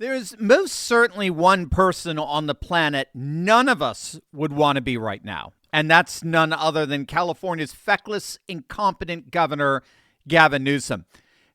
There's most certainly one person on the planet none of us would want to be right now, and that's none other than California's feckless, incompetent governor, Gavin Newsom.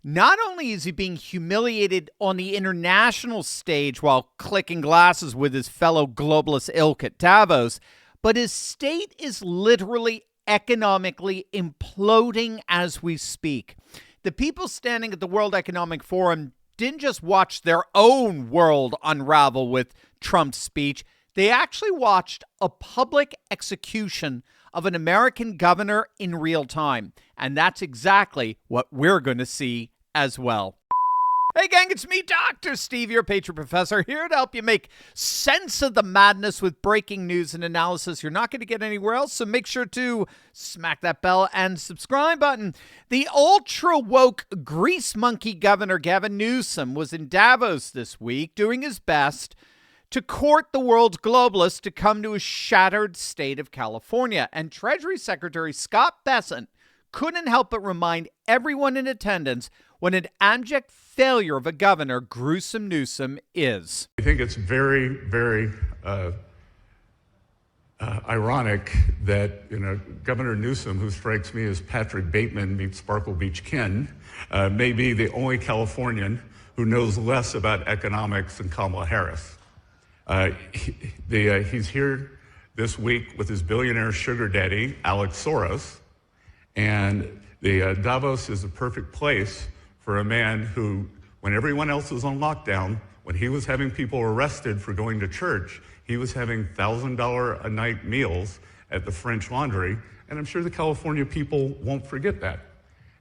Not only is he being humiliated on the international stage while clicking glasses with his fellow globalist ilk at Davos, but his state is literally economically imploding as we speak. The people standing at the World Economic Forum didn't just watch their own world unravel with Trump's speech. They actually watched a public execution of an American governor in real time. And that's exactly what we're going to see as well. Hey gang, it's me, Dr. Steve, your Patriot Professor, here to help you make sense of the madness with breaking news and analysis you're not going to get anywhere else, so make sure to smack that bell and subscribe button. The ultra-woke grease monkey governor Gavin Newsom was in Davos this week doing his best to court the world's globalists to come to a shattered state of California, and Treasury Secretary Scott Bessent couldn't help but remind everyone in attendance what an abject failure of a governor gruesome Newsom is. I think it's very, very ironic that Governor Newsom, who strikes me as Patrick Bateman meets Sparkle Beach Ken, may be the only Californian who knows less about economics than Kamala Harris. He's here this week with his billionaire sugar daddy, Alex Soros, and the Davos is a perfect place for a man who, when everyone else was on lockdown, when he was having people arrested for going to church, he was having $1,000 a night meals at the French Laundry, and I'm sure the California people won't forget that.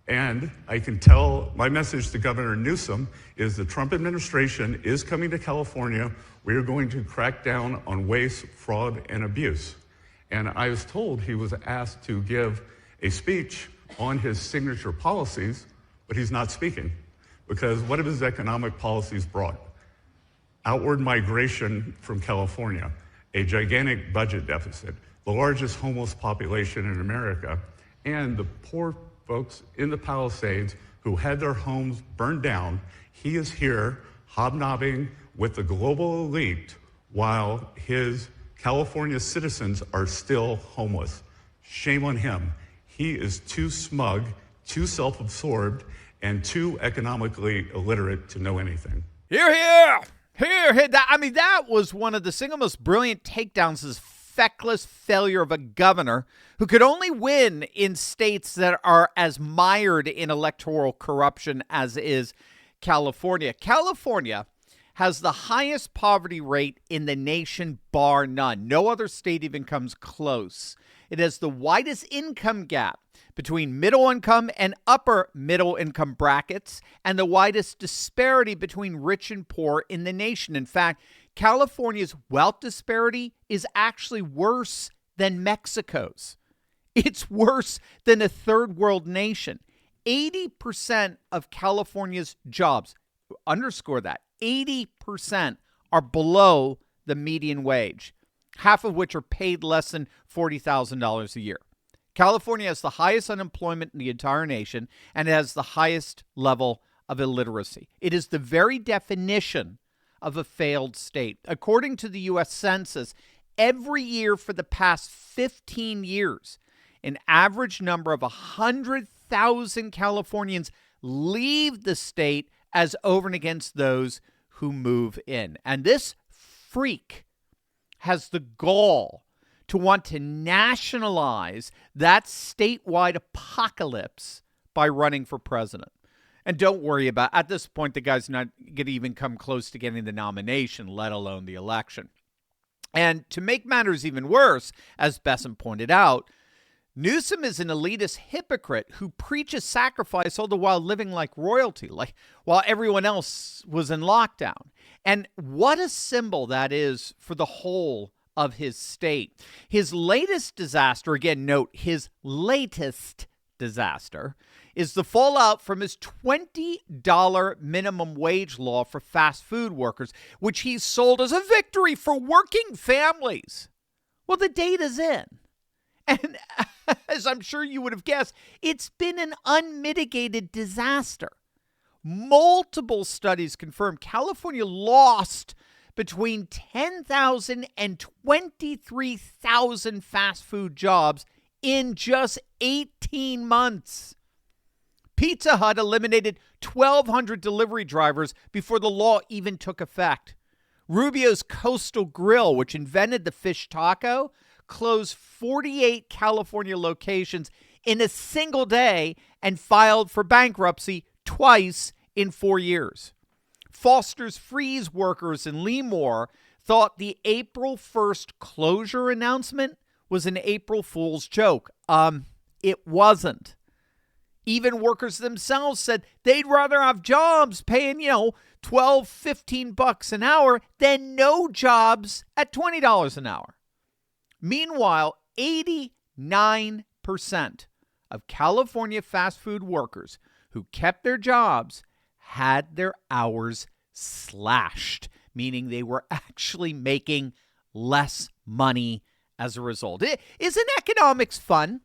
And I can tell my message to Governor Newsom is the Trump administration is coming to California. We are going to crack down on waste, fraud, and abuse. And I was told he was asked to give a speech on his signature policies, but he's not speaking, because what have his economic policies brought? Outward migration from California, a gigantic budget deficit, the largest homeless population in America, and the poor folks in the Palisades who had their homes burned down. He is here hobnobbing with the global elite while his California citizens are still homeless. Shame on him. He is too smug, too self-absorbed, and too economically illiterate to know anything. Hear, hear! Hear, hear! That was one of the single most brilliant takedowns, this feckless failure of a governor who could only win in states that are as mired in electoral corruption as is California. California has the highest poverty rate in the nation, bar none. No other state even comes close. It has the widest income gap between middle income and upper middle income brackets, and the widest disparity between rich and poor in the nation. In fact, California's wealth disparity is actually worse than Mexico's. It's worse than a third world nation. 80% of California's jobs, underscore that, 80% are below the median wage, half of which are paid less than $40,000 a year. California has the highest unemployment in the entire nation, and it has the highest level of illiteracy. It is the very definition of a failed state. According to the U.S. Census, every year for the past 15 years, an average number of 100,000 Californians leave the state as over and against those who move in. And this freak has the gall to want to nationalize that statewide apocalypse by running for president. And don't worry about, at this point, the guy's not going to even come close to getting the nomination, let alone the election. And to make matters even worse, as Bessent pointed out, Newsom is an elitist hypocrite who preaches sacrifice all the while living like royalty, like while everyone else was in lockdown. And what a symbol that is for the whole of his state. His latest disaster, again, note his latest disaster, is the fallout from his $20 minimum wage law for fast food workers, which he sold as a victory for working families. Well, the data's in. And as I'm sure you would have guessed, it's been an unmitigated disaster. Multiple studies confirm California lost between 10,000 and 23,000 fast food jobs in just 18 months. Pizza Hut eliminated 1,200 delivery drivers before the law even took effect. Rubio's Coastal Grill, which invented the fish taco, closed 48 California locations in a single day and filed for bankruptcy twice in 4 years. Foster's Freeze workers in Lemoore thought the April 1st closure announcement was an April Fool's joke. It wasn't. Even workers themselves said they'd rather have jobs paying, $12, $15 an hour than no jobs at $20 an hour. Meanwhile, 89% of California fast food workers who kept their jobs had their hours slashed, meaning they were actually making less money as a result. Isn't economics fun?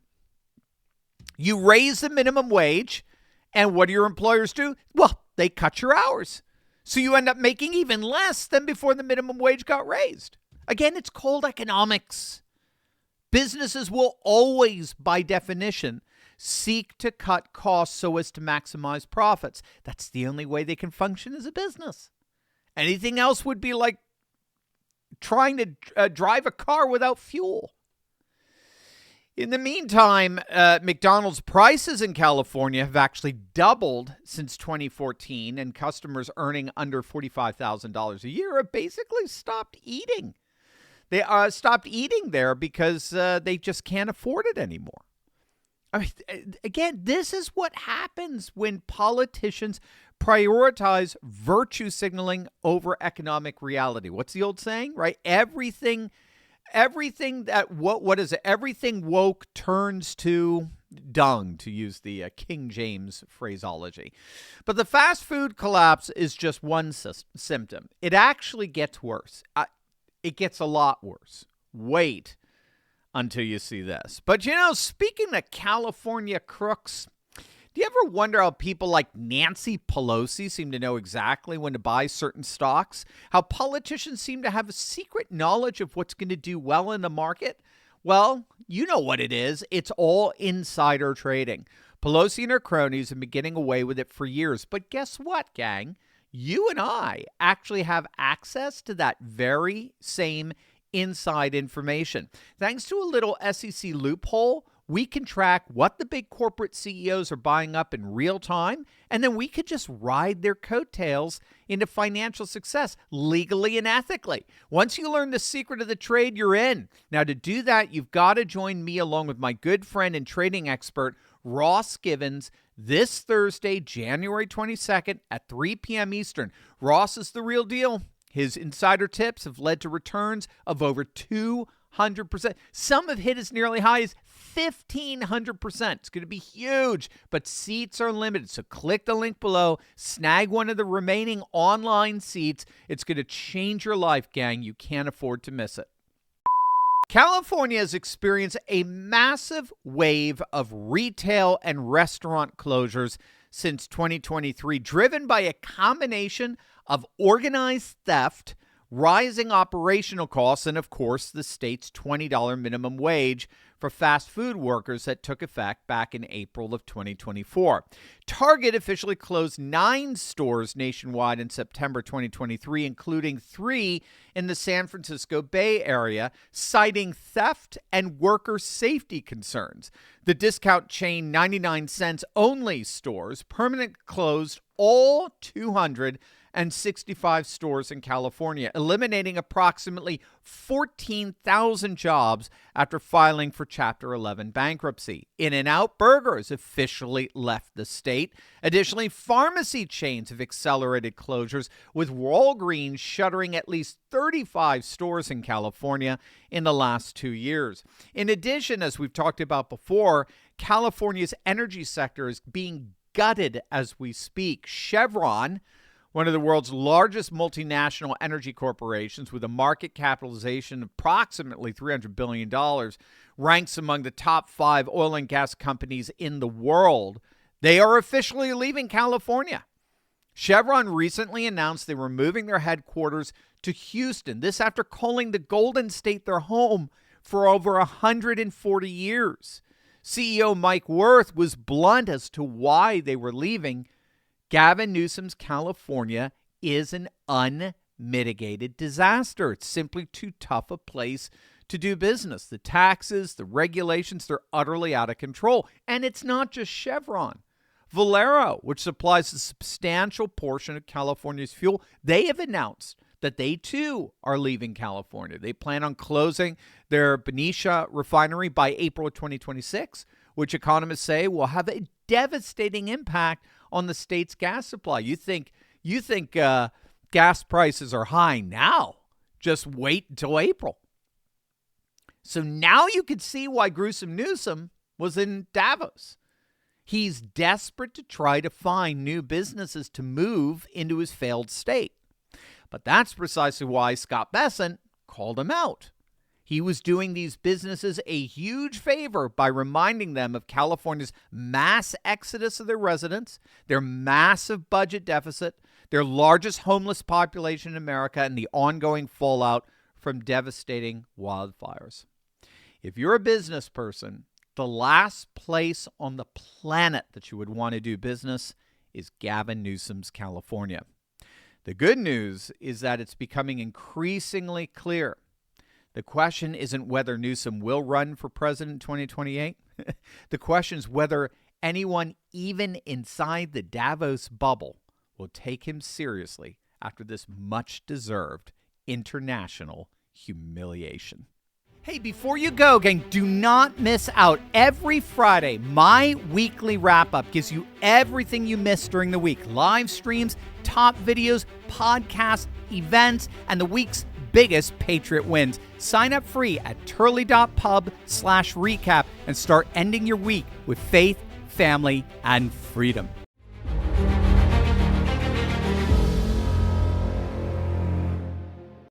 You raise the minimum wage, and what do your employers do? Well, they cut your hours. So you end up making even less than before the minimum wage got raised. Again, it's called economics. Businesses will always, by definition, seek to cut costs so as to maximize profits. That's the only way they can function as a business. Anything else would be like trying to drive a car without fuel. In the meantime, McDonald's prices in California have actually doubled since 2014, and customers earning under $45,000 a year have basically stopped eating. They stopped eating there because they just can't afford it anymore. I mean, again, this is what happens when politicians prioritize virtue signaling over economic reality. What's the old saying, right? Everything that what is it? Everything woke turns to dung, to use the King James phraseology. But the fast food collapse is just one symptom. It actually gets worse. It gets a lot worse. Wait until you see this. But speaking of California crooks, do you ever wonder how people like Nancy Pelosi seem to know exactly when to buy certain stocks? How politicians seem to have a secret knowledge of what's going to do well in the market? Well, you know what it is. It's all insider trading. Pelosi and her cronies have been getting away with it for years. But guess what, gang? You and I actually have access to that very same inside information. Thanks to a little SEC loophole, we can track what the big corporate CEOs are buying up in real time, and then we could just ride their coattails into financial success legally and ethically. Once you learn the secret of the trade, you're in. Now, to do that, you've got to join me along with my good friend and trading expert, Ross Givens, this Thursday, January 22nd at 3 p.m. Eastern. Ross is the real deal. His insider tips have led to returns of over 200%. Some have hit as nearly high as 1,500%. It's going to be huge, but seats are limited. So click the link below, snag one of the remaining online seats. It's going to change your life, gang. You can't afford to miss it. California has experienced a massive wave of retail and restaurant closures since 2023, driven by a combination of organized theft, rising operational costs, and, of course, the state's $20 minimum wage for fast food workers that took effect back in April of 2024. Target officially closed 9 stores nationwide in September 2023, including 3 in the San Francisco Bay Area, citing theft and worker safety concerns. The discount chain 99 cents only stores permanently closed all 265 stores in California, eliminating approximately 14,000 jobs after filing for Chapter 11 bankruptcy. In-N-Out Burgers officially left the state. Additionally, pharmacy chains have accelerated closures, with Walgreens shuttering at least 35 stores in California in the last 2 years. In addition, as we've talked about before, California's energy sector is being gutted as we speak. Chevron, one of the world's largest multinational energy corporations with a market capitalization of approximately $300 billion, ranks among the top 5 oil and gas companies in the world. They are officially leaving California. Chevron recently announced they were moving their headquarters to Houston. This after calling the Golden State their home for over 140 years. CEO Mike Wirth was blunt as to why they were leaving. Gavin Newsom's California is an unmitigated disaster. It's simply too tough a place to do business. The taxes, the regulations, they're utterly out of control. And it's not just Chevron. Valero, which supplies a substantial portion of California's fuel, they have announced that they too are leaving California. They plan on closing their Benicia refinery by April of 2026, which economists say will have a devastating impact on the state's gas supply. You think gas prices are high now? Just wait until April. So now you can see why Gruesome Newsom was in Davos. He's desperate to try to find new businesses to move into his failed state. But that's precisely why Scott Bessent called him out. He was doing these businesses a huge favor by reminding them of California's mass exodus of their residents, their massive budget deficit, their largest homeless population in America, and the ongoing fallout from devastating wildfires. If you're a business person, the last place on the planet that you would want to do business is Gavin Newsom's California. The good news is that it's becoming increasingly clear. The question isn't whether Newsom will run for president in 2028. The question is whether anyone, even inside the Davos bubble, will take him seriously after this much-deserved international humiliation. Hey, before you go, gang, do not miss out. Every Friday, my weekly wrap-up gives you everything you missed during the week. Live streams, top videos, podcasts, events, and the week's biggest Patriot wins. Sign up free at turley.pub/recap and start ending your week with faith, family, and freedom.